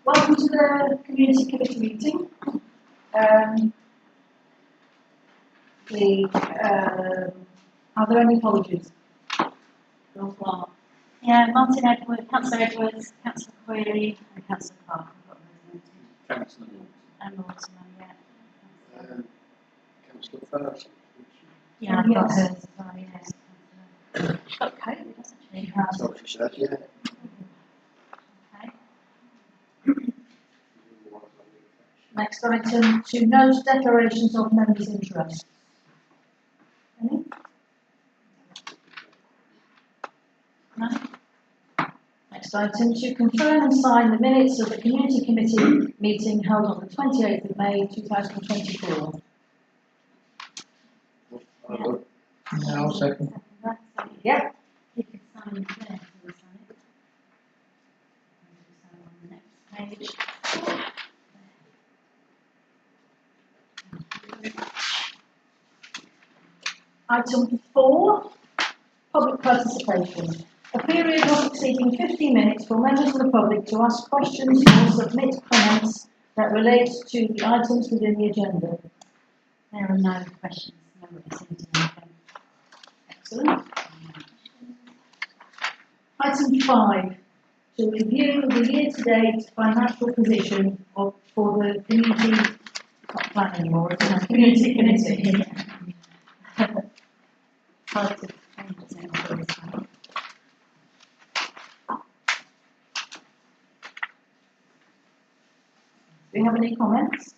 Welcome to the Community Committee meeting. Are there any apologies? Yeah, Martin Edwards, Councillor Edwards, Councillor Query, and Councillor Clark. Councillor And Mortimer, yeah. Councillor First. Yeah, I've got hers as well, yes. She's got COVID, hasn't she? Sorry, she said, yeah. Okay. Next item, to note declarations of members' interest. Any? No? Next item, to confirm and sign the minutes of the Community Committee meeting held on the 28th of May 2024. Yeah, I'll second. Yep. You can sign there, so we sign it. And sign on the next page. Item 4, public participation. A period not exceeding 15 minutes for members of the public to ask questions or submit comments that relate to the items within the agenda. There are no questions. Nobody seems to have them. Excellent. Item 5, to review the year-to-date financial position for the community, not plan anymore, it's a community committee. Hard to change it now, so it's fine. Do you have any comments?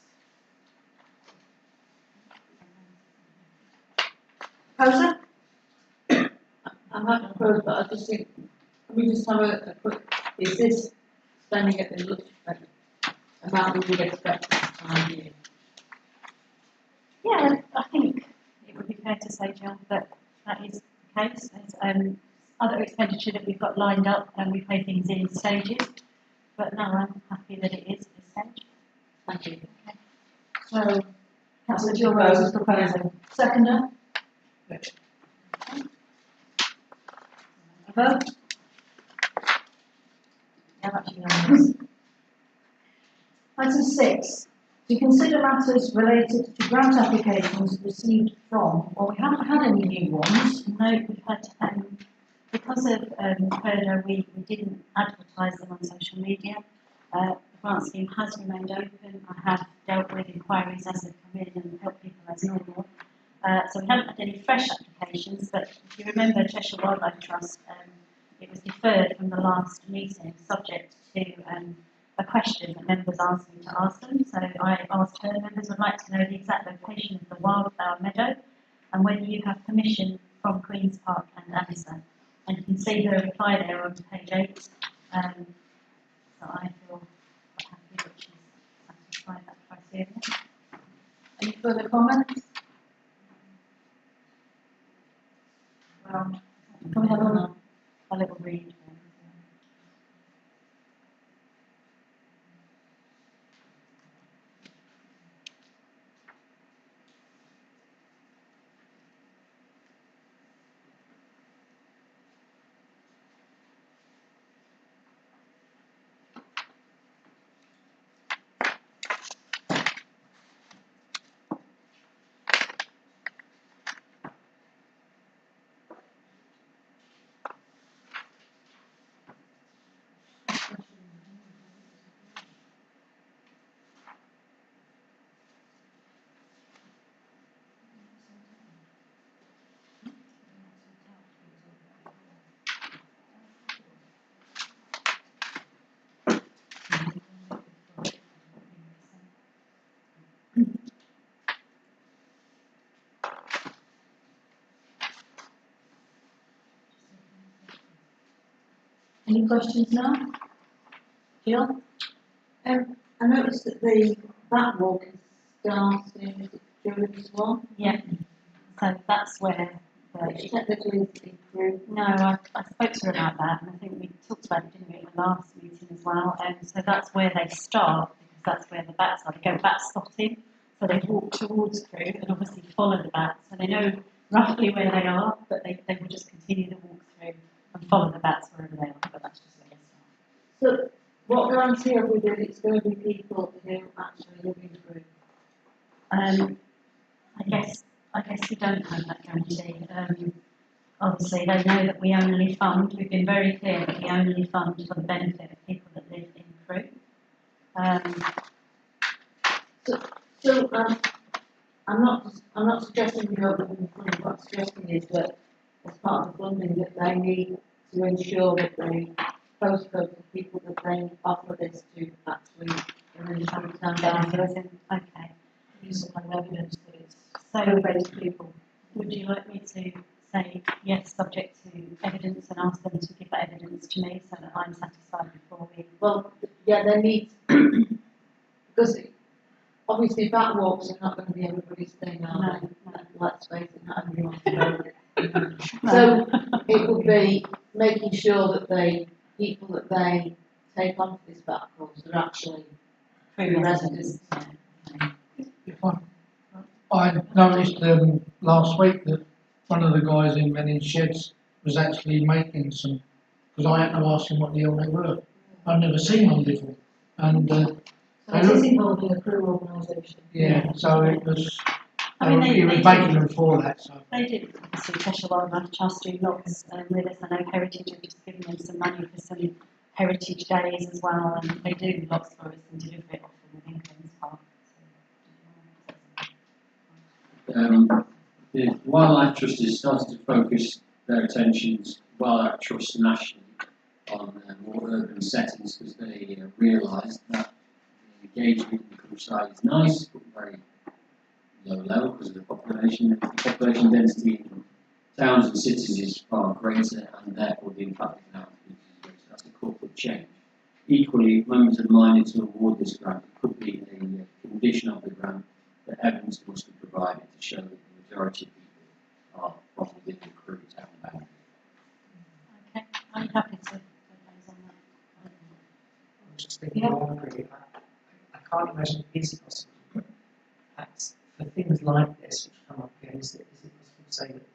Proposer? I'm happy to propose, but I just think, can we just have a quick, is this spending at the amount we would expect this time of year? Yeah, I think it would be fair to say, John, that that is the case. There's other expenditure that we've got lined up and we pay things in stages. But no, I'm happy that it is at this stage. Thank you. Okay. So, Councillor Jill Rose is proposing. Seconder? Good. A vote? Yeah, that's unanimous. Item 6, to consider matters related to grant applications received from, well, we haven't had any new ones. No, we've had, because of Corona, we didn't advertise them on social media. The grant scheme has remained open. I have dealt with inquiries as they come in and help people as normal. So we haven't had any fresh applications, but if you remember Cheshire Wildlife Trust, it was deferred from the last meeting, subject to a question that members asked me to ask them. So I asked her, members would like to know the exact location of the wildflower meadow and whether you have permission from Queen's Park and ANISA. And you can see her reply there on page 8. So I feel quite happy that she's satisfied that criteria. Any further comments? Well, Can we have a little read? any questions now? Jill? I noticed that that walk is starting during this one. Yeah. So that's where Which technically is improved. no, I spoke to her about that, and I think we talked about it, didn't we, at the last meeting as well. So that's where they start, because that's where the bats are. They go bat spotting, so they walk towards Crewe and obviously follow the bats. So they know roughly where they are, but they will just continue to walk through and follow the bats wherever they are. But that's just where they start. So, What guarantee have we that it's going to be people who actually live in Crewe? I guess we don't have that guarantee. Obviously, they know that we only fund. We've been very clear that we only fund for the benefit of people that live in Crewe. I'm not suggesting we don't have any funding. What I'm suggesting is that as part of the funding that they need to ensure that they postcode the people that they offer this to actually really understand that. Okay. Use of evidence that it's So, Crewe-based people. would you like me to say yes, subject to evidence, and ask them to give that evidence to me so that I'm satisfied before we? Well, yeah, they need, because obviously if that walks, it's not going to be everybody's thing, are they? Let's face it, not everyone's going. So it would be making sure that the people that they take onto this back course are actually Crewe residents. If I noticed last week that one of the guys in Menning Sheds was actually making some, because I had to ask him what the hell they were. I'd never seen them before. And So it is involved in a Crewe organisation. yeah, so it was, I mean, he was making them for that, so. They do, obviously, Cheshire Wildlife Trust do lots with us. I know Heritage have just given them some money for some heritage days as well, and they do lots for us and deliver it often within Queen's Park. The Wildlife Trust has started to focus their attentions, Wildlife Trust nationally, on more urban settings because they realise that the engagement in the countryside is nice, but very low level because of the population. The population density in towns and cities is far greater, and therefore the impact it can have on people is greater. That's a corporate change. Equally, if members are minded to award this grant, it could be a condition of the grant that evidence must be provided to show that the majority of people are from within the Crewe town boundary. Okay, I'm happy to advise on that. I'm just thinking Yeah. really, I can't imagine it is possible. Perhaps for things like this which come up again, is it possible to say that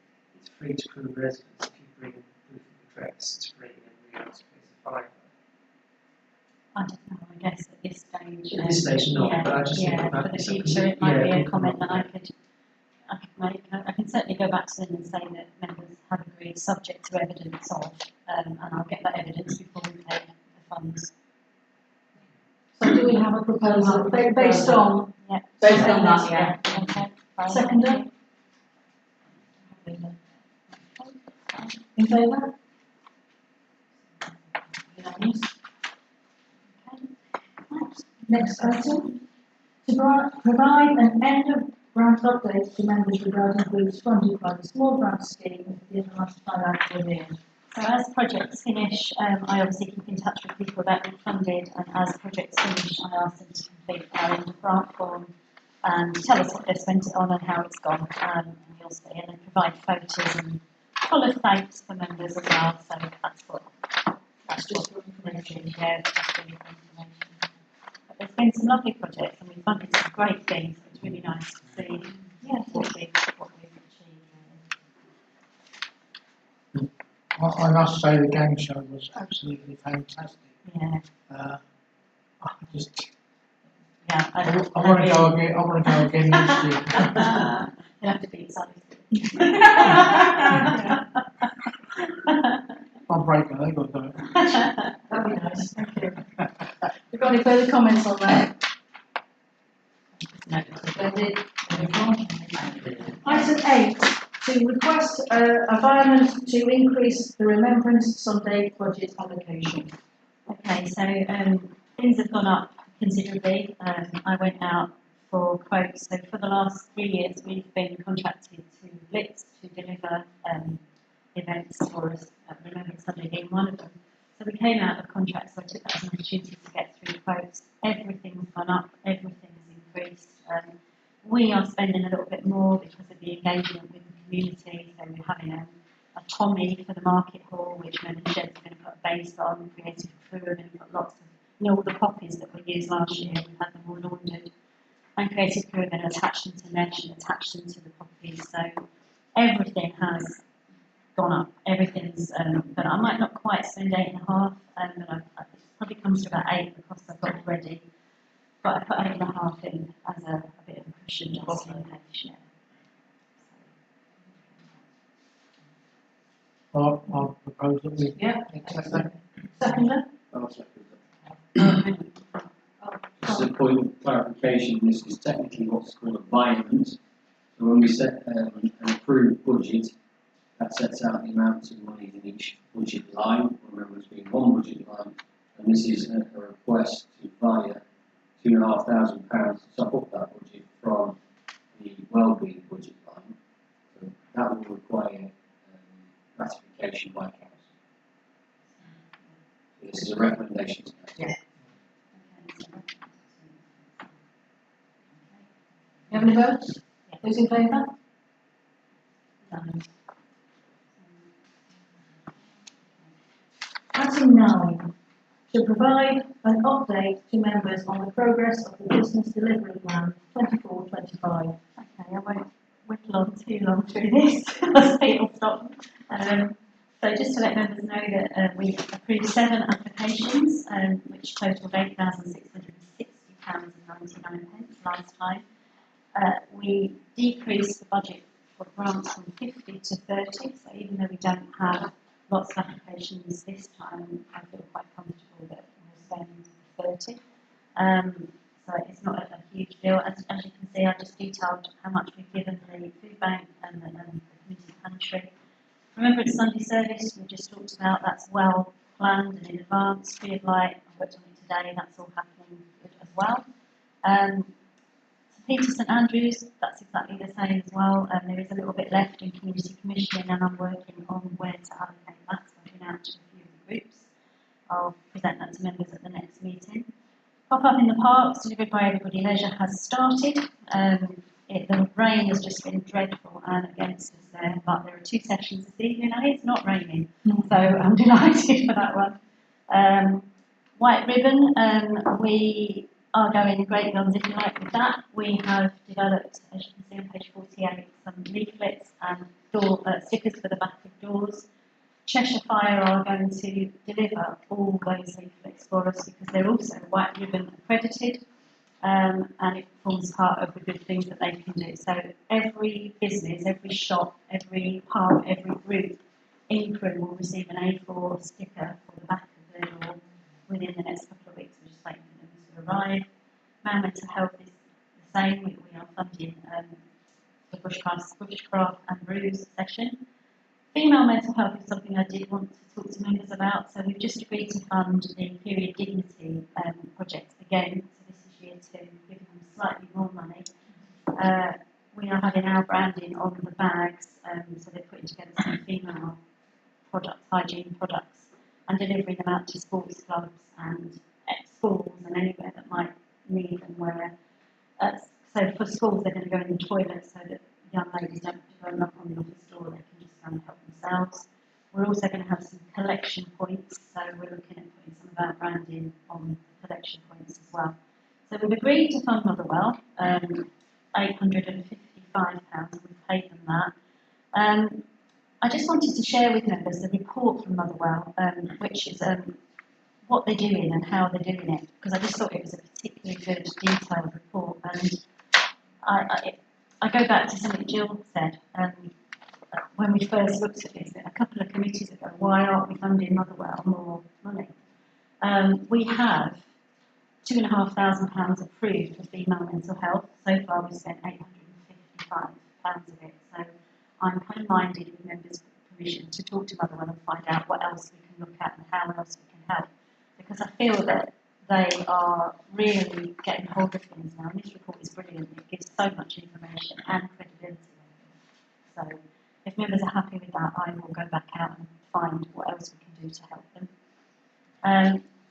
it's free to Crewe residents if you bring proof of address, it's free and everybody else pays a fine? I don't know, I guess at this stage. At this stage not, yeah, but I just think yeah, about for the this, future, it might be yeah, a comment that I could make. I can certainly go back to them and say that members have agreed, subject to evidence of, and I'll get that evidence before we pay the funds. So do we have a proposal based on? Yeah. Based on that, yeah. Okay. Fine. Seconder? In favour? Unanimous. Okay. Next item. To provide an end of grant update to members regarding groups funded by the small grant scheme for the last financial year. So as projects finish, I obviously keep in touch with people that we funded, and as projects finish, I ask them to complete our end of grant form and tell us what they spent it on and how it's gone, and you'll see, and then provide photos and full of thanks for members as well. So that's just for information. Yeah, it's just for information. But there's been some lovely projects, and we've funded some great things. So it's really nice to see what we've achieved. I must say the game show was absolutely fantastic. Yeah, I just, yeah. I want to go again. I want to go again next year. You'll have to be excited. I'll break it. They've got to do it. That'd be nice, thank you. We've got any further comments on that? Item 8, to request environment to increase the Remembrance Sunday budget allocation. Okay, so things have gone up considerably. I went out for quotes. So for the last 3 years, we've been contracted to Blitz to deliver events for us, Remembrance Sunday being one of them. So we came out of contract, so I took that as an opportunity to get through quotes. Everything's gone up, everything has increased. We are spending a little bit more because of the engagement with the community. So we're having a Tommy for the market hall, which Menning Sheds are going to put a base on. Creative Crew are going to put lots of, all the poppies that we used last year, we had them all laundered. And Creative Crew are going to attach them to mesh and attach them to the poppies. So everything has gone up. Everything's, but I might not quite spend 8.5, but it's probably comes to about 8, the costs I've got already. But I put 8.5 in as a bit of a cushion just in case. Yeah. I'll propose that we Yeah. accept that. Seconder? I'll second that. Just a point of clarification, this is technically what's called a variance. So when we set an approved budget, that sets out the amounts of money in each budget line, remember it's being one budget line, and this is a request to via £2,500 to top up that budget from the wellbeing budget line. So that will require ratification by council. So this is a recommendation to council. You have any votes? Those in favour? Item 9, to provide an update to members on the progress of the business delivery plan 24-25. Okay, I won't whittle on too long through this, as people stop. So just to let members know that we approved 7 applications, which totaled £8,660.99 last time. We decreased the budget for grants from 50 to 30, so even though we don't have lots of applications this time, I feel quite comfortable that we'll spend 30. So it's not a huge deal. As you can see, I just detailed how much we've given the food bank and the community pantry. Remembrance Sunday service, we just talked about, that's well planned and in advance. Tree of Light, I worked on it today, that's all happening good as well. Peter St Andrews, that's exactly the same as well. There is a little bit left in community commissioning, and I'm working on where to allocate that. So I've been out to a few of the groups. I'll present that to members at the next meeting. Pop up in the parks, delivered by Everybody Leisure, has started. The rain has just been dreadful and against us there, but there are 2 sessions this evening and it's not raining, so I'm delighted for that one. White Ribbon, we are going great guns if you like with that. We have developed, as you can see on page 48, some leaflets and stickers for the back of doors. Cheshire Fire are going to deliver all those leaflets for us because they're also White Ribbon accredited, and it forms part of the good things that they can do. So every business, every shop, every pub, every group in Crewe will receive an A4 sticker for the back of their door within the next couple of weeks. We're just waiting for them to arrive. Man Mental Health is the same. We are funding the bushcraft and brews session. Female mental health is something I did want to talk to members about. So we've just agreed to fund the Period Dignity project again. So this is year 2, giving them slightly more money. We are having our branding on the bags, so they're putting together some female products, hygiene products, and delivering them out to sports clubs and schools and anywhere that might need them. Where so for schools, they're going to go in the toilet so that young ladies don't have to go knock on the office door, they can just go and help themselves. We're also going to have some collection points, so we're looking at putting some of our branding on collection points as well. So we've agreed to fund Motherwell, £855, we've paid them that. I just wanted to share with members the report from Motherwell, which is what they're doing and how they're doing it, because I just thought it was a particularly good, detailed report. And I go back to something Jill said when we first looked at this a couple of committees ago. Why aren't we funding Motherwell more money? We have £2,500 approved for female mental health. So far we've spent £855 of it. So I'm kind of minded with members' permission to talk to Motherwell and find out what else we can look at and how else we can help. Because I feel that they are really getting hold of things now, and this report is brilliant. It gives so much information and credibility. So if members are happy with that, I will go back out and find what else we can do to help them.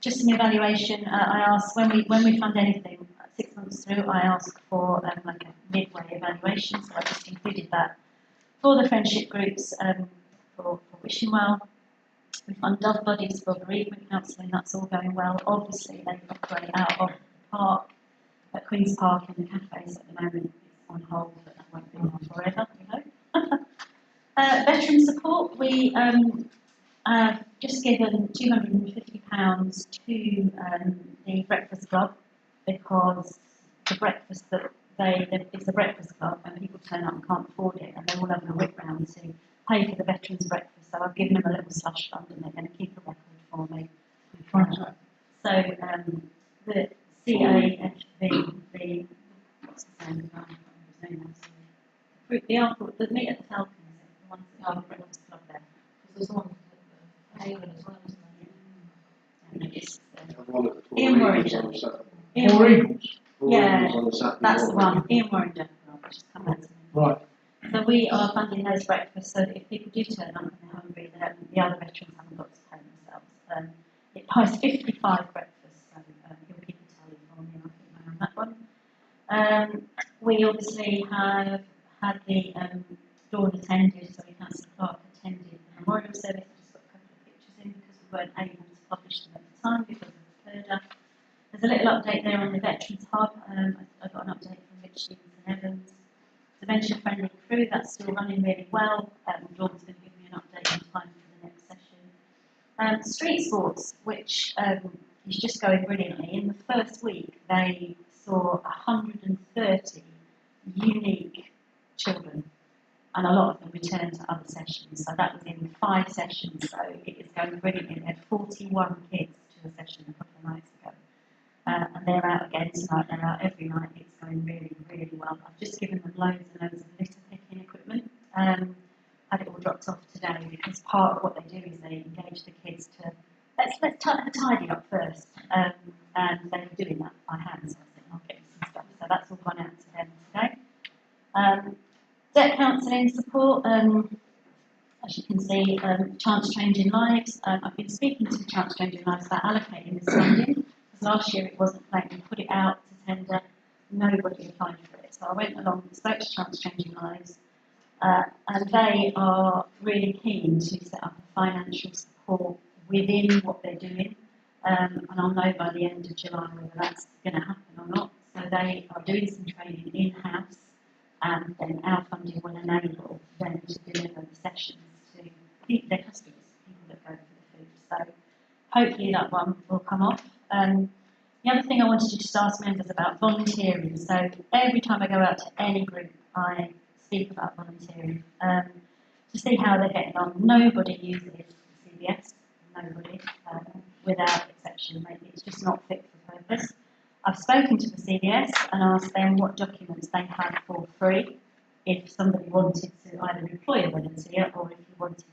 Just an evaluation. I ask when we fund anything 6 months through, I ask for like a midway evaluation. So I just included that for the friendship groups for Wishing Well. We fund Dove Buddies for bereavement counselling, that's all going well. Obviously, they operate out of the park, at Queen's Park in the cafes at the moment. It's on hold, but that won't be on forever, we hope. Veteran support, we I've just given £250 to the Breakfast Club because the breakfast it's a breakfast club and people turn up and can't afford it and they're all having a whip round to pay for the veterans' breakfast. So I've given them a little slush fund and they're going to keep a record for me. So the CAFV, what's the name? I can't remember his name now, sorry. The Arthur, the meet at the Falcons, the ones that are the Breakfast Club there. There's one at Haven as well, isn't there? And it's, One at the Ian Four Warrington. Eagles on Saturday. Ian Four Warrington. Eagles, Four Yeah, Eagles on Saturday that's the morning. one, Ian Warrington. I'll just come back to him. right, So we are funding those breakfasts so that if people do turn up and they're hungry, then the other veterans haven't got to pay themselves. It buys 55 breakfasts, so you'll keep a tally for me and I'll keep an eye on that one. We obviously have had the dawn attended, so Councillor Clark attended the memorial service. I just got a couple of pictures in because we weren't able to publish them at the time because of the purdah. There's a little update there on the Veterans Hub. I got an update from Rich Stevens and Evans. Dementia Friendly Crew, that's still running really well. Dawn's going to give me an update on time for the next session. Street Sports, which is just going brilliantly. In the first week, they saw 130 unique children, and a lot of them returned to other sessions. So that was in 5 sessions, so it is going brilliantly. They had 41 kids to a session a couple of nights ago. And they're out again tonight, they're out every night, it's going really, really well. I've just given them loads and loads of litter picking equipment. Had it all dropped off today because part of what they do is they engage the kids to, let's tidy up first. And they're doing that by hand, so I said, I'll get you some stuff. So that's all gone out to them today. Debt counselling support, as you can see, Chance Changing Lives. I've been speaking to Chance Changing Lives about allocating this funding. Last year it wasn't planned, we put it out to tender, nobody applied for it. So I went along and spoke to Chance Changing Lives, and they are really keen to set up a financial support within what they're doing, and I'll know by the end of July whether that's going to happen or not. So they are doing some training in-house, and then our funding will enable them to deliver the sessions to their customers, people that go for the food. So hopefully that one will come off. The other thing I wanted to just ask members about volunteering. So every time I go out to any group, I speak about volunteering to see how they're getting on. Nobody uses CBS, nobody, without exception. Maybe it's just not fit for purpose. I've spoken to the CBS and asked them what documents they have for free if somebody wanted to either employ a volunteer or if you wanted to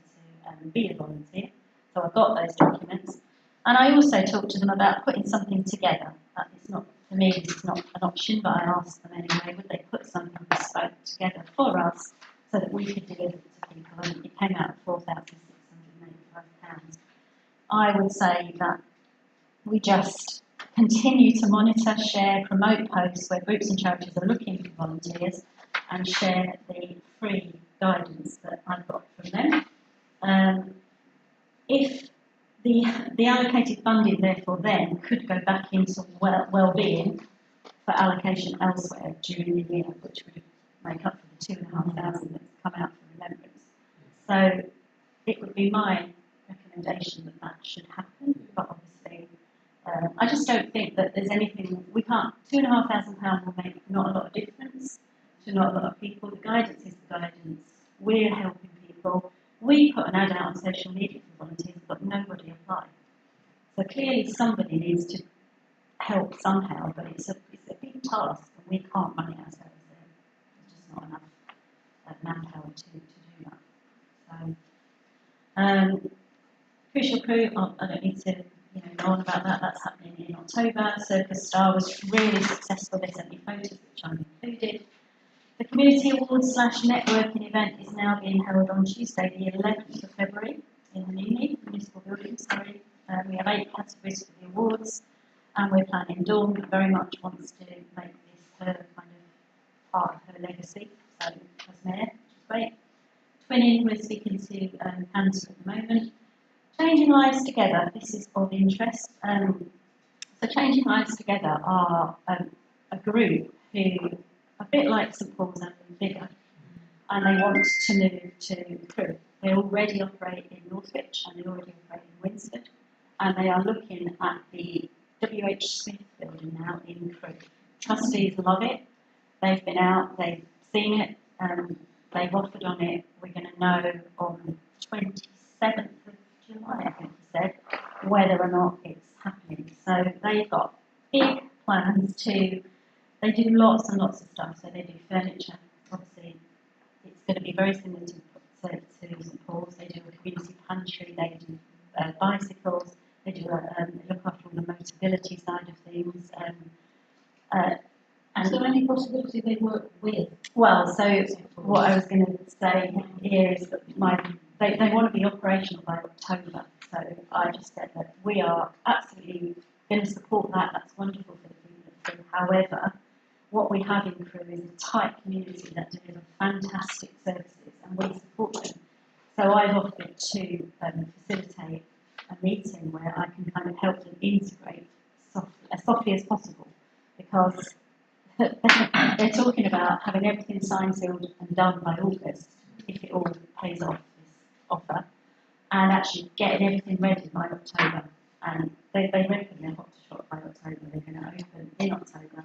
be a volunteer. So I've got those documents. And I also talked to them about putting something together. It's not, for me, this is not an option, but I asked them anyway, would they put something bespoke together for us so that we could deliver it to people, and it came out at £4,685. I would say that we just continue to monitor, share, promote posts where groups and charities are looking for volunteers and share the free guidance that I've got from them. If the allocated funding, therefore, then could go back into well-being for allocation elsewhere during the year, which would make up for the 2,500 that's come out for remembrance. So it would be my recommendation that that should happen, but obviously I just don't think that there's anything, we can't, £2,500 will make not a lot of difference to not a lot of people. The guidance is the guidance. We're helping people. We put an ad out on social media for volunteers, but nobody applied. So clearly somebody needs to help somehow, but it's a big task, and we can't run it ourselves. There's just not enough manpower to do that. So, Crucial Crew, I don't need to go on about that. That's happening in October. Circus Star was really successful. They sent me photos, which I included. The Community Awards / networking event is now being held on Tuesday, the 11th of February, in the municipal building. We have 8 categories for the awards, and we're planning. Dawn very much wants to make this her kind of part of her legacy, so as mayor, which is great. Twinning, we're speaking to Council at the moment. Changing Lives Together, this is of interest. So Changing Lives Together are a group who, a bit like St Paul's and bigger, and they want to move to Crewe. They already operate in Northwich and they already operate in Winsford, and they are looking at the WH Smith building now in Crewe. Trustees love it. They've been out, they've seen it, they've offered on it. We're going to know on 27th of July, I think he said, whether or not it's happening. So they've got big plans to, they do lots and lots of stuff. So they do furniture, obviously. It's going to be very similar to St Paul's. They do a community pantry, they do bicycles, they do they look after all the mobility side of things. Is there any possibility they work with? Well, so what I was going to say here is that they want to be operational by October. So I just said that we are absolutely going to support that. That's wonderful for the people of Crewe. However, what we have in Crewe is a tight community that deliver fantastic services, and we support them. So I've offered to facilitate a meeting where I can kind of help them integrate as softly as possible, because they're talking about having everything signed, sealed and done by August, if it all pays off this offer, and actually getting everything ready by October. And they reckon they're hot to trot by October, they're going to open in October.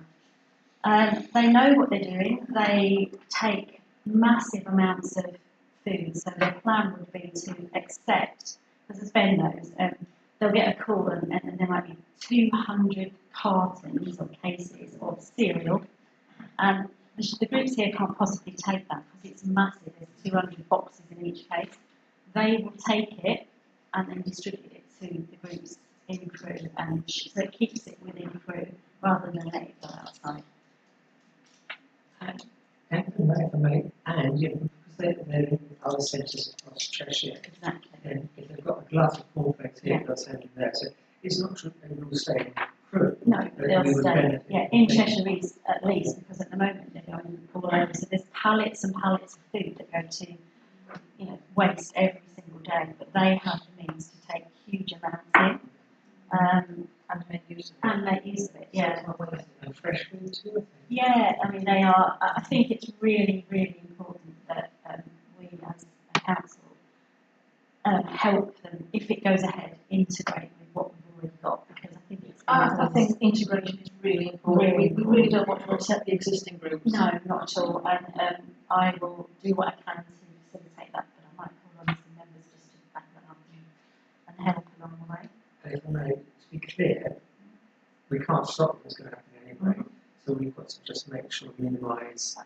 They know what they're doing. They take massive amounts of food, so their plan would be to accept, as Ben knows, they'll get a call and there might be 200 cartons or cases of cereal, and the groups here can't possibly take that because it's massive. There's 200 boxes in each case. They will take it and then distribute it to the groups in Crewe, and so it keeps it within Crewe rather than let it go outside. And you know, because they're in other centres across Cheshire, Exactly. and if they've got a glut of cornflakes here, Yeah. they'll send them there. So it's not true they will stay in Crewe. No, but they'll we would stay, benefit yeah, from in them. Cheshire East at least, because at the moment they're going all over. So there's pallets and pallets of food that go to, waste every single day, but they have the means to take huge amounts in, And make use of it. and make use of it, yeah. And fresh food too, I think. Yeah, I mean, they are, I think it's really, really important that we as a council help them, if it goes ahead, integrate with what we've already got, because I think it's. I think integration is really important. Really We really don't want to upset the existing groups. No, not at all, and I will do what I can to facilitate that, but I might call on some members just to back that up and help along the way. And if I may, to be clear, we can't stop what's going to happen anyway. So we've got to just make sure we minimise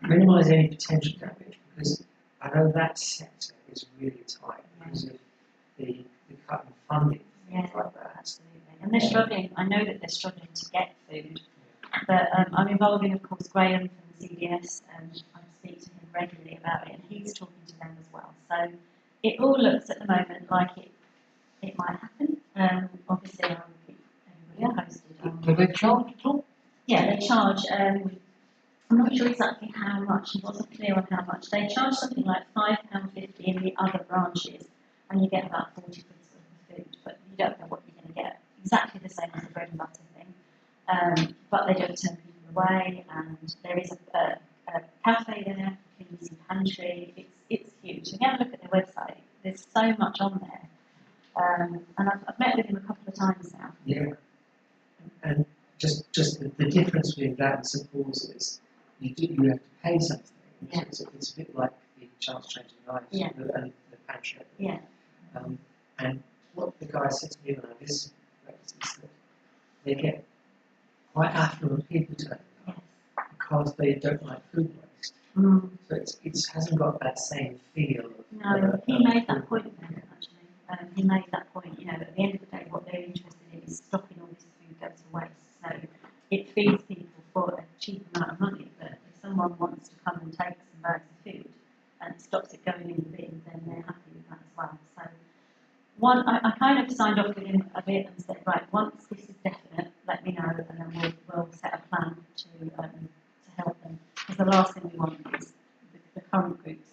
any potential damage, because I know that sector is really tight because of the cut in funding, Yeah, things like that. absolutely. And they're struggling, I know that they're struggling to get food, but I'm involving, of course, Graham from the CDS, and I speak to him regularly about it, and he's talking to them as well. So it all looks at the moment like it might happen. Obviously, I will keep everybody posted. Do they charge at all? Yeah, they charge, I'm not sure exactly how much, he wasn't clear on how much. They charge something like £5.50 in the other branches, and you get about 40 quid worth of food, but you don't know what you're going to get. Exactly the same as the bread and butter thing. But they don't turn people away, and there is a cafe there, a community pantry. It's huge. If you have a look at their website, there's so much on there. And I've met with him a couple of times now. Yeah. And just the difference between that and St Paul's is you have to pay something. Yeah. It's a bit like the Child's Changing Lives Yeah. and the pantry. Yeah. And what the guy said to me when I visited is that they get quite affluent people turning up Yes. because they don't like food waste. Mm. So it hasn't got that same feel. Of, No, he made that point then, actually. He made that point, at the end of the day, what they're interested in is stopping all this food go to waste. So it feeds people for a cheap amount of money, but if someone wants to come and take some bags of food and it stops it going in the bin, then they're happy with that as well. So I kind of signed off with him a bit and said, right, once this is definite, let me know, and then we'll set a plan to help them. Because the last thing we want is the current groups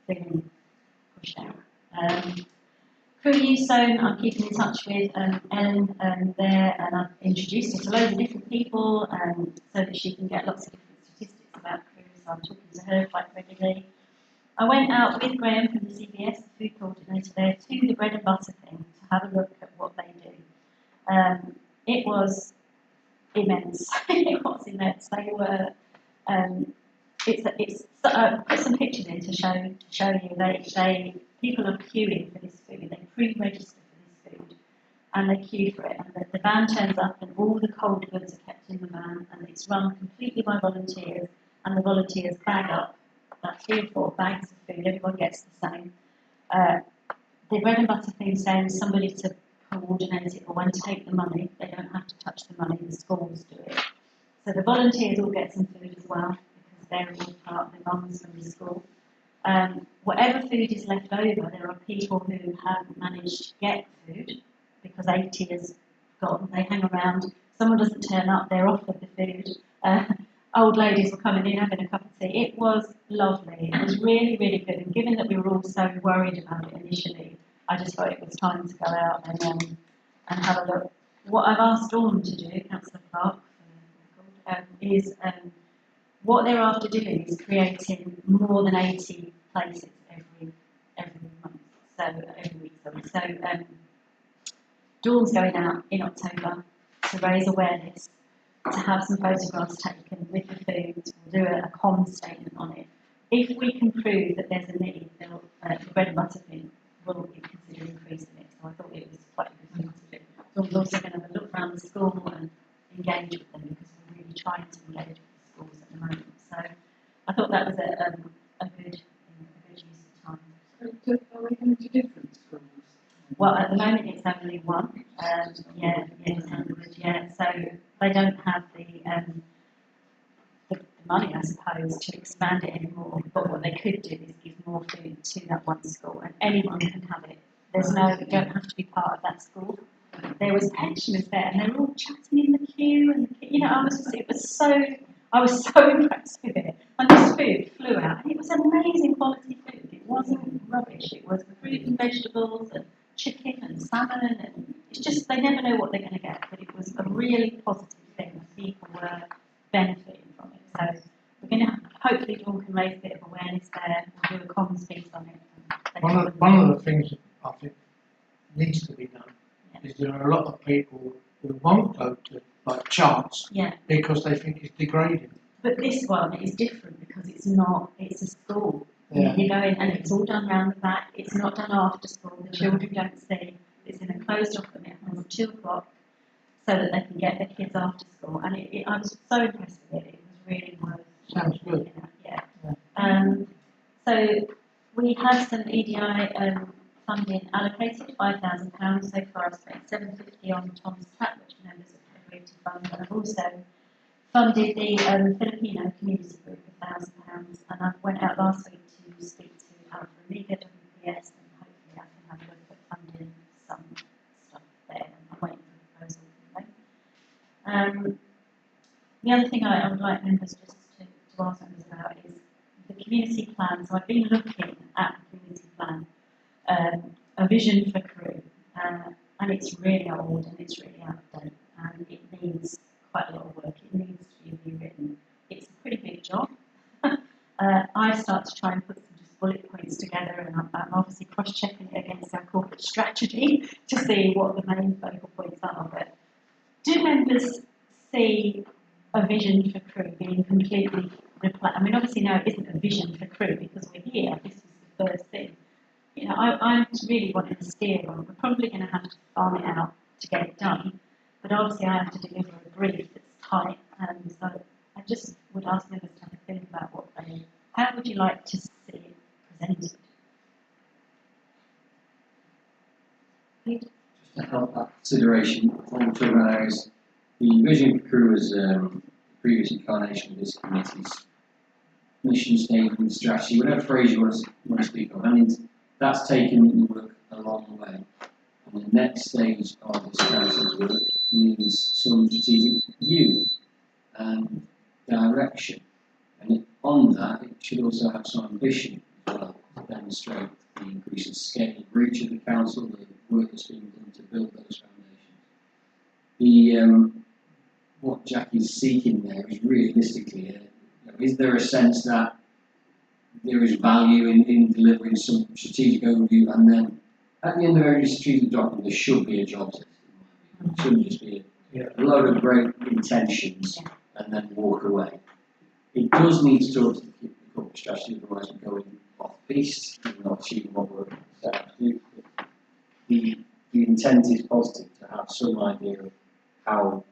feeling pushed out. Crewe Youth Zone, I'm keeping in touch with Ellen there, and I've introduced her to loads of different people, so that she can get lots of different statistics about Crewe. So I'm talking to her quite regularly. I went out with Graham from the CBS, the food coordinator there, to the bread and butter thing to have a look at what they do. It was immense. It was immense. They were. Put some pictures in to show you. People are queuing for this food. They pre-register for this food, and they queue for it. And the van turns up, and all the cold goods are kept in the van, and it's run completely by volunteers. And the volunteers bag up like 3 or 4 bags of food. Everyone gets the same. The bread and butter thing saying somebody to coordinate it or when to take the money. They don't have to touch the money. The schools do it. So the volunteers all get some food as well because they're all part of the mums from the school. Whatever food is left over, there are people who haven't managed to get food because 80 is gone. They hang around. Someone doesn't turn up. They're offered the food. Old ladies were coming in having a cup of tea. It was lovely. It was really, really good. And given that we were all so worried about it initially, I just thought it was time to go out and have a look. What I've asked Dawn to do, Councillor Clark, is what they're after doing is creating more than 80 places every month, so every week. So Dawn's going out in October to raise awareness, to have some photographs taken with the food. We'll do a comm statement on it. If we can prove that there's a need, the bread and butter thing will be considered increasing it. So I thought it was quite a good thing to do. Dawn's also going to have a look around the school and engage with them because we're really trying to engage with the schools at the moment. So I thought that was a good use of time. So, are they going to do different schools? Well, at the moment it's only one. So they don't have the money, I suppose, to expand it anymore. But what they could do is give more food to that one school, and anyone can have it. You don't have to be part of that school. There was pensioners there, and they were all chatting in the queue, and I was so impressed with it. And this food flew out, and it was amazing quality food. It wasn't rubbish. It was fruit and vegetables and chicken and salmon, and it's just they never know what they're going to get. But it was a really positive thing. People were benefiting from it. So we're going to hopefully Dawn can raise a bit of awareness there. We'll do a comms piece on it. One of the things that I think needs to be done is there are a lot of people who won't go to like charts because they think it's degrading. But this one is different because it's a school. Yeah. You go in and it's all done round the back. It's not done after school. The children don't see. It's in a closed off room. It happens at 2 o'clock so that they can get their kids after school. And I was so impressed with it. It was really worth. Sounds good. So we have some EDI funding allocated, £5,000 so far. I've spent £750 on Tom's Tap, which members have agreed to fund, and I've also funded the Filipino community group £1,000, and I went out last week to speak to Alpha Omega WPS, and hopefully I can have a look at funding some stuff there. I'm waiting for a proposal from them. The other thing I would like members just to ask members about is the community plan. So I've been looking at the community plan, a vision for Crewe, and it's really old and it's really out of date, and it needs quite a lot of work. It needs to be rewritten. It's a pretty big job. I've started to try and put some just bullet points together, and I'm obviously cross-checking it against our corporate strategy to see what the main focal points are. But do members see a vision for Crewe being completely replaced? I mean, obviously now it isn't a vision for Crewe because we're here. This is the first thing. I'm really wanting to steer on. We're probably going to have to farm it out to get it done. But obviously I have to deliver a brief that's tight. So I just would ask members to have a think about how would you like to see it presented? Pete? Just to help that consideration, what we're talking about is the vision for Crewe as previous incarnation of this committee's mission statement, strategy, whatever phrase you want to speak of. I mean, that's taken the work a long way. And the next stage of this council's work needs some strategic view and direction. And on that, it should also have some ambition as well to demonstrate the increasing scale and reach of the council, the work that's being done to build those foundations. What Jackie's seeking there is realistically, is there a sense that there is value in delivering some strategic overview, and then at the end of every strategic document there should be a job list. It shouldn't just be a load of great intentions and then walk away. It does need to talk to the corporate strategy, otherwise we're going off piste and not achieving what we're set out to do. The intent is positive to have some idea of how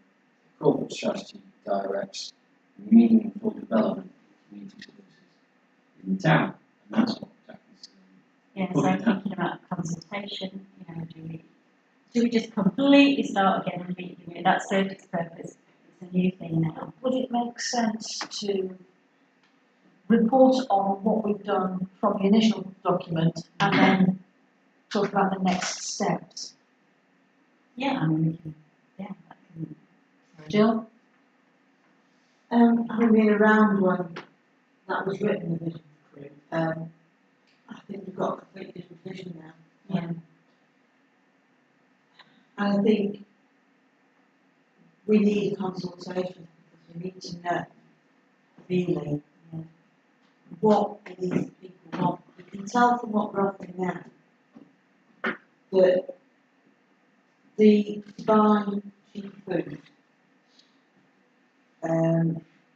corporate strategy directs meaningful development of community services in the town, and that's what Jackie's Yeah, so I'm thinking about consultation, do we just completely start again and meet it? That served its purpose. It's a new thing now. Would it make sense to report on what we've done from the initial document and then talk about the next steps? Yeah, I mean, we can, yeah, that can. Jill? Having been around when that was written, the vision crew, I think we've got a completely different vision now. Yeah. And I think we need a consultation because we need to know really what these people want. We can tell from what we're offering now that the buy cheap food,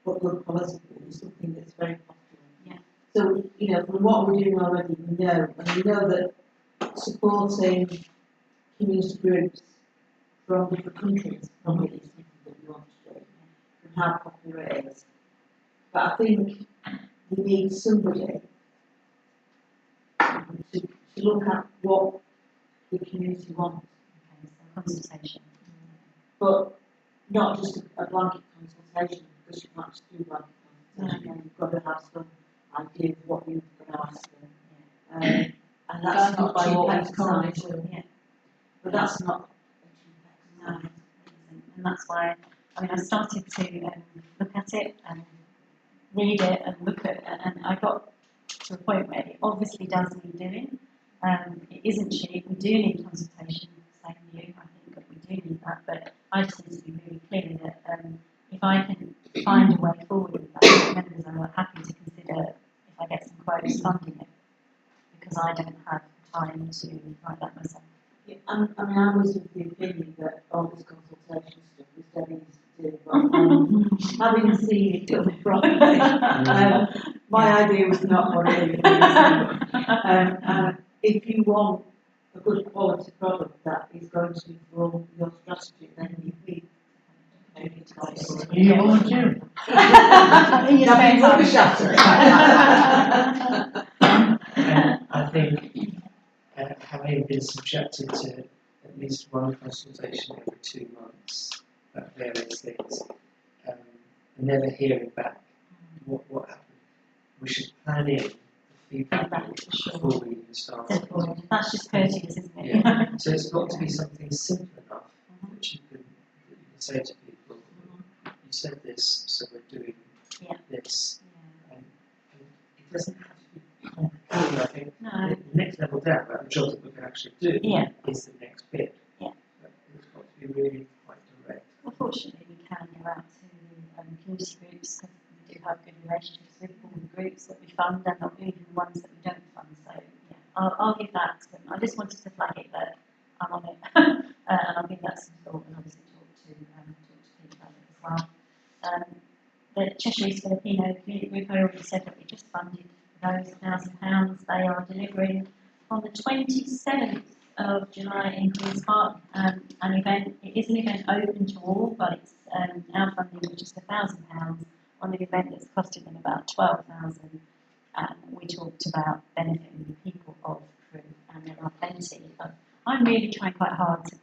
but good quality food is something that's very popular. Yeah. So, from what we're doing already, we know, and we know that supporting community groups from different countries probably is something that we want to do, and how popular it is. But I think we need somebody to look at what the community wants, Okay, so consultation. but not just a blanket consultation, because you can't just do blanket consultation. You've got to have some idea of what you're going to ask them. And that's not by cheap what we've exercise. come to. Yeah. But that's not a cheap No, exercise. it isn't. And that's why, I started to look at it and read it and look at it, and I got to a point where it obviously does need doing. It isn't cheap. We do need consultation. Same you. I think that we do need that, but I just need to be really clear that if I can find a way forward with that, members are happy to consider if I get some quotes funding it, because I don't have time to write that myself. Yeah, I was of the opinion that all this consultation stuff was very easy to do, but having seen it done properly, my idea was not what it is. If you want a good quality product that is going to inform your strategy, then you need to consult. Are you volunteering? Having rubbish at it. I think having been subjected to at least one consultation every 2 months about various things, and never hearing back what happened, we should plan in the feedback before we even start. That's just courteous, isn't it? Yeah. So it's got to be something simple enough that you can say to people, you said this, so we're doing this. And it doesn't have to be complicated. I think No. the next level down, about the job that we can actually do, is the next bit. Yeah. But it's got to be really quite direct. Unfortunately, we can go out to community groups because we do have good relationships with all the groups that we fund and not even the ones that we don't fund. So, yeah, I'll give that to them. I just wanted to flag it that I'm on it, and I'll give that some thought and obviously talk to people about it as well. The Cheshire East Filipino Community Group, I already said that we just funded those £1,000. They are delivering on the 27th of July in Queen's Park an event. It is an event open to all, but it's our funding was just £1,000 on an event that's costing them about £12,000. And we talked about benefiting the people of Crewe, and there are plenty of. I'm really trying quite hard to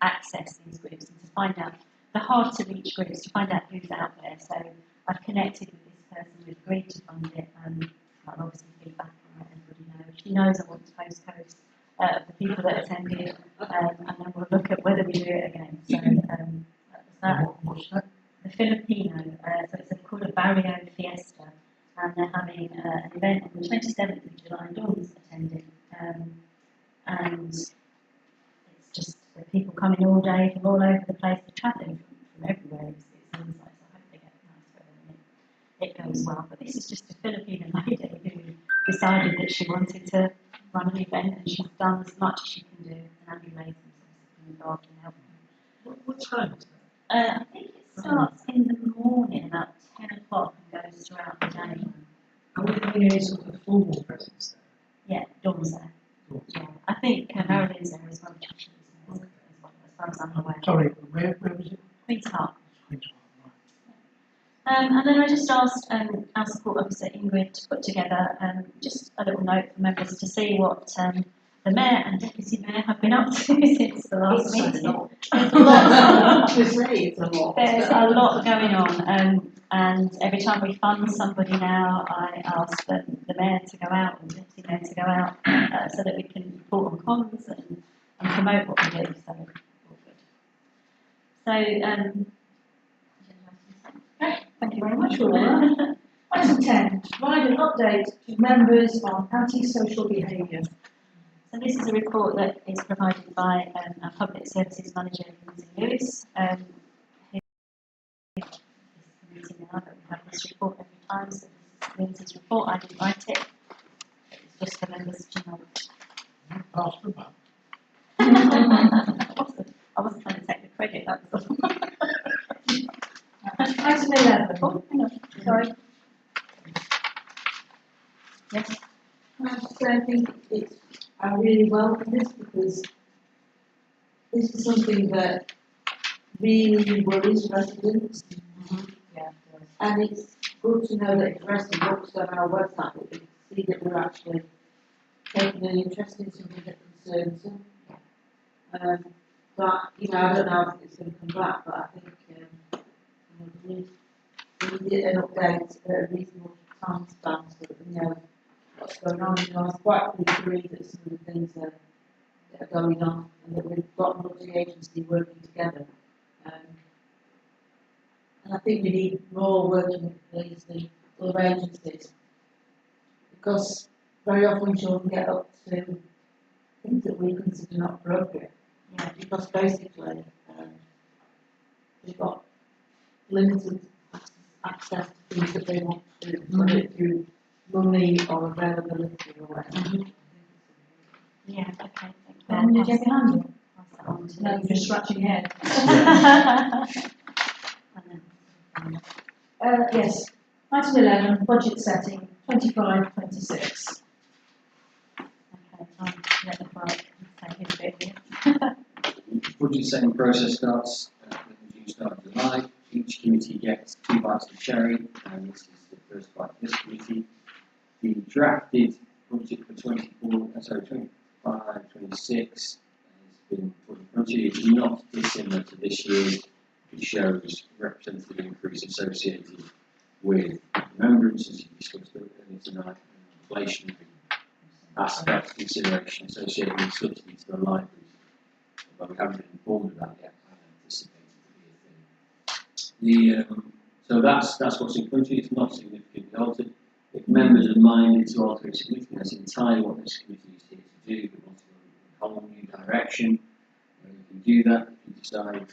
access these groups and to find out the hard to reach groups, to find out who's out there. So I've connected with this person who's agreed to fund it, and I'll obviously feedback and let everybody know. She knows I want to post codes of the people that attended, and then we'll look at whether we do it again. So that was that. The Filipino, so it's called a Barrio Fiesta, and they're having an event on the 27th of July. Dawn's attending, and it's just people coming all day from all over the place. The travelling from everywhere. It seems like, so I hope they get nice weather and it goes well. But this is just a Filipino lady who decided that she wanted to run an event, and she's done as much as she can do. And Andrew Mason's obviously been involved in helping. What time is that? I think it starts in the morning, about 10 o'clock, and goes throughout the day. And will there be any sort of formal presence there? Yeah, Dawn's there. Or- Yeah, I think Marilyn's there as well. As far as I'm aware. Sorry, where was it? Queen's Park. Queen's Park, right. And then I just asked our support officer Ingrid to put together just a little note for members to see what the mayor and deputy mayor have been up to since the last It's a meeting. lot. There's a lot. Obviously, it's a lot. There's a lot going on, and every time we fund somebody now, I ask the mayor to go out and the deputy mayor to go out so that we can report on comms and promote what we do. So, all good. So, Thank you very much for all that. Item 10, to provide an update to members on antisocial behaviour. So this is a report that is provided by our Public Services Manager, Lindsay Lewis. Who is committee now that we have this report every time. So this is Lindsay's report. I didn't write it. It's just for members to know. Pass the buck. I wasn't trying to take the credit, that was all. Item 11. Oh, hang on. Sorry. Yes. I just don't think it's, I really welcome this because this is something that really worries residents. Yeah. And it's good to know that if residents looks on our website, that they can see that we're actually taking an interest in something that concerns them. But, you know, I don't know if it's going to come back, but I think we need an update at a reasonable time span so that we know what's going on. You know, I was quite pleased to read that some of the things that are going on and that we've got multi-agency working together. And I think we need more working with police and other agencies because very often children get up to things that we consider not appropriate. Yeah. Because basically they've got limited access to things that they want to do, whether it's through money or availability or whatever. Yeah, okay. Ben, did you have your hand up? Pass that on to No, you're just scratching your head. Yes. Item 11, budget setting, 25-26. Okay, I'll let the clerk say his bit here. Budget setting process starts at the start of July. Each committee gets 2 bites of the cherry, and this is the first bite of this committee. The drafted budget for 25-26 has been put in front of you. It's not dissimilar to this year's. It shows representative increase associated with remembrance, as you discussed earlier tonight, and inflationary aspects, consideration associated with subsidy to the libraries. But we haven't been informed of that yet. I anticipate it to be a thing. So that's what's in front of you. It's not significantly altered. If members are minded to alter it significantly, that's entirely what this committee is here to do. They want to go in a whole new direction. You can do that. If you decide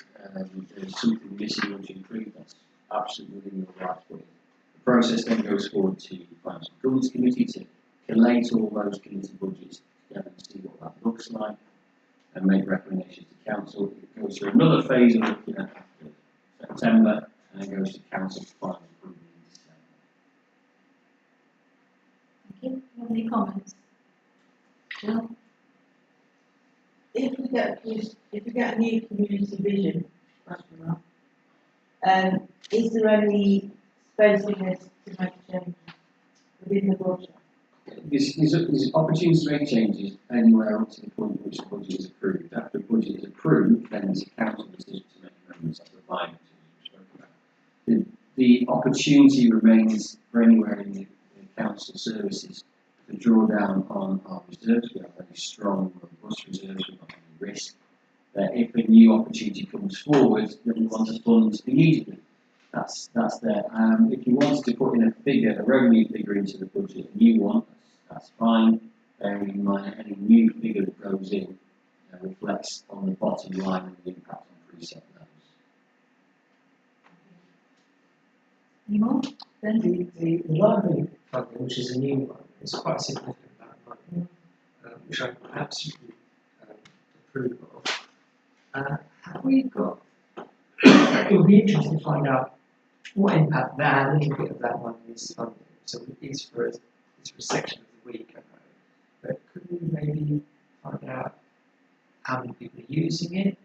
there's something missing you want to improve, that's absolutely within your right. The process then goes forward to the Finance and Governance Committee to collate all those committee budgets together and see what that looks like and make recommendations to Council. It goes through another phase of looking at after September and then goes to Council for final approval in December. Thank you. Any comments? Jill? If we get a new community vision, is there any space in this to make changes within the budget? There's opportunities to make changes anywhere up to the point at which the budget is approved. After the budget is approved, then it's a council decision to make amendments to the finance we spoke about. The opportunity remains for anywhere in the council services to draw down on our reserves. We have very strong, robust reserves, we've got any risk. If a new opportunity comes forward, then we want to fund immediately. That's there. If you wanted to put in a figure, a revenue figure into the budget, a new one, that's fine. Bearing in mind any new figure that goes in reflects on the bottom line and the impact on preset levels. Any more? Ben? The library funding, which is a new one, It's quite a significant amount of money, which I absolutely approve of. Have we got? It would be interesting to find out what impact that a little bit of that money is funding. So it's for a section of the week, I know. But could we maybe find out how many people are using it,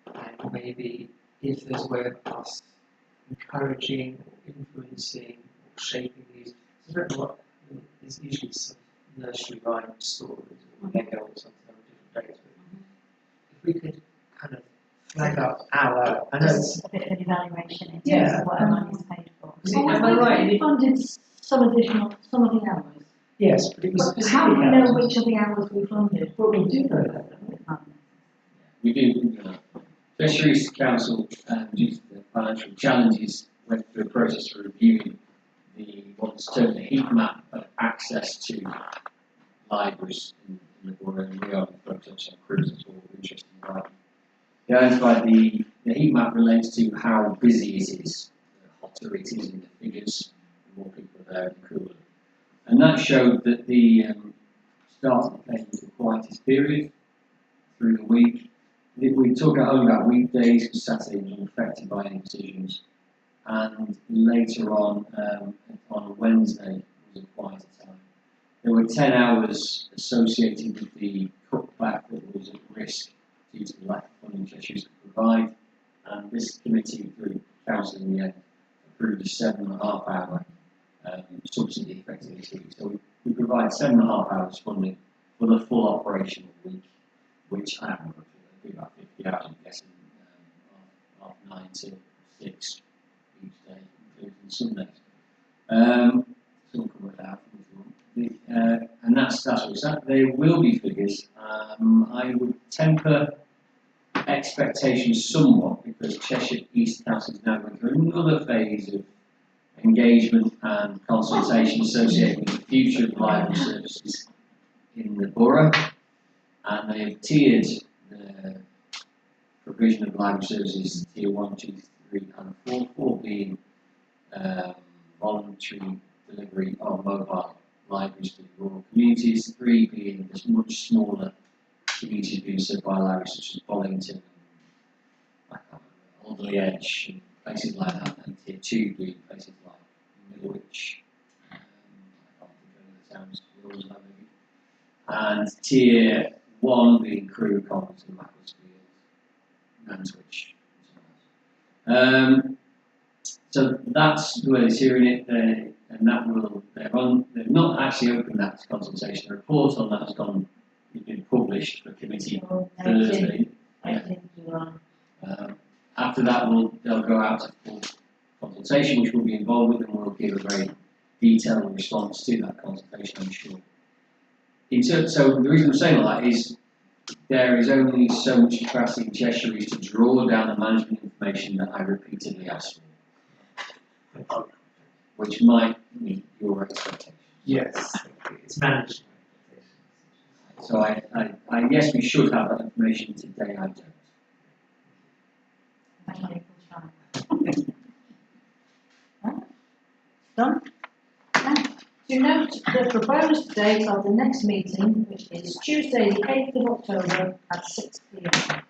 and maybe if there's a way of us encouraging or influencing or shaping these? So I don't know what, there's usually some nursery rhyme stories or Lego or something on different days, but if we could kind of flag up our, I know it's, Just a bit of an evaluation in terms Yeah. of what our money is paid for. am I right? We funded some of the hours. Yes, but it was But specific. how do we know hours. which of the hours we funded? Well, we do know that, don't we? We do. Fisheries Council, due to the financial challenges, went through a process of reviewing what's termed the heat map of access to libraries in the Borough, and we are focused on cruises or interesting about. They identified the heat map relates to how busy it is, the hotter it is in the figures, the more people are there, the cooler. And that showed that the start of the payment was the quietest period through the week. We talk at home about weekdays, because Saturday was unaffected by any decisions. And later on Wednesday was a quieter time. There were 10 hours associated with the cutback that was at risk due to the lack of funding Cheshire could provide. And this committee, through council in the end, approved a 7.5 hour subsidy effectively. So we provide 7.5 hours funding for the full operational week, which I haven't worked with. About 50 hours, I'm guessing, half 9 to 6 each day, including Sundays. So we'll come with that. And that's what it's at. There will be figures. I would temper expectations somewhat because Cheshire East Council is now going through another phase of engagement and consultation associated with the future of library services in the borough, and they have tiered the provision of library services tier 1, 2, 3 and 4, 4 being voluntary delivery of mobile libraries to rural communities, 3 being this much smaller communities being served by libraries such as Bollington, Alderley Edge and places like that, and tier 2 being places like Middlewich, I can't think of any of the towns, and tier 1 being Crewe, Coventry, Macclesfield, Nantwich. So that's the way they're hearing it, and that will, they've not actually opened that to consultation. The report on that has been published for committee Thursday. After that, they'll go out to full consultation, which we'll be involved with, and we'll give a very detailed response to that consultation, I'm sure. So the reason I'm saying all that is there is only so much capacity in Cheshire East to draw down the management information that I repeatedly asked for, which might meet your expectations. Yes, it's managed. So I guess we should have that information today. I don't. Done? To note the proposed date of the next meeting, which is Tuesday the 8th of October at 6 p.m.